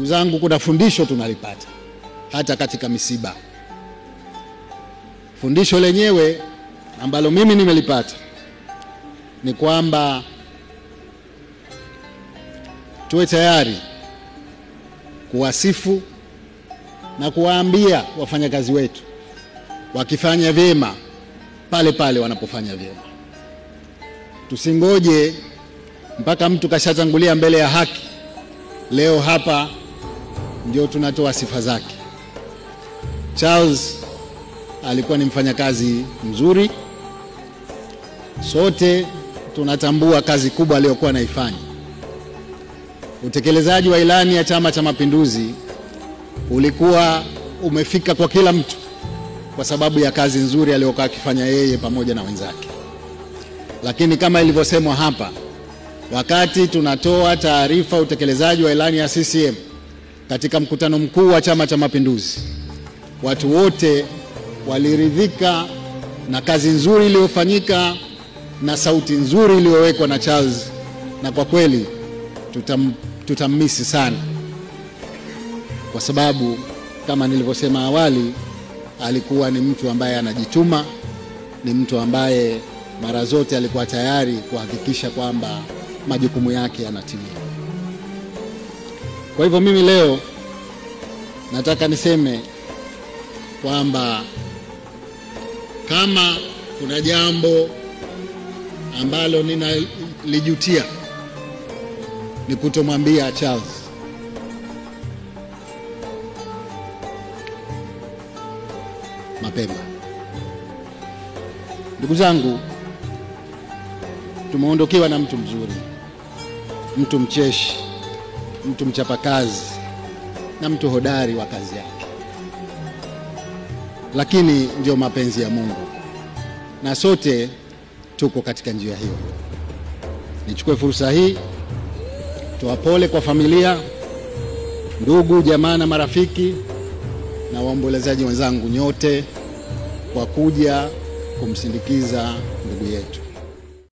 Ndugu zangu, kuna fundisho tunalipata hata katika misiba. Fundisho lenyewe ambalo mimi nimelipata ni kwamba tuwe tayari kuwasifu na kuwaambia wafanyakazi wetu wakifanya vyema pale pale wanapofanya vyema. Tusingoje mpaka mtu kashatangulia mbele ya haki, leo hapa ndio tunatoa sifa zake. Charles alikuwa ni mfanyakazi mzuri. Sote tunatambua kazi kubwa aliyokuwa anaifanya. Utekelezaji wa ilani ya Chama cha Mapinduzi ulikuwa umefika kwa kila mtu kwa sababu ya kazi nzuri aliyokuwa akifanya yeye pamoja na wenzake. Lakini kama ilivyosemwa hapa, wakati tunatoa taarifa utekelezaji wa ilani ya CCM katika mkutano mkuu wa Chama cha Mapinduzi, watu wote waliridhika na kazi nzuri iliyofanyika na sauti nzuri iliyowekwa na Charles, na kwa kweli tutammisi sana, kwa sababu kama nilivyosema awali, alikuwa ni mtu ambaye anajituma, ni mtu ambaye mara zote alikuwa tayari kuhakikisha kwamba majukumu yake yanatimia. Kwa hivyo mimi leo nataka niseme kwamba kama kuna jambo ambalo ninalijutia ni kutomwambia Charles. Mapema. Ndugu zangu, tumeondokewa na mtu mzuri, mtu mcheshi, mtu mchapakazi na mtu hodari wa kazi yake. Lakini ndio mapenzi ya Mungu, na sote tuko katika njia hiyo. Nichukue fursa hii toa pole kwa familia, ndugu, jamaa na marafiki na waombolezaji wenzangu nyote kwa kuja kumsindikiza ndugu yetu.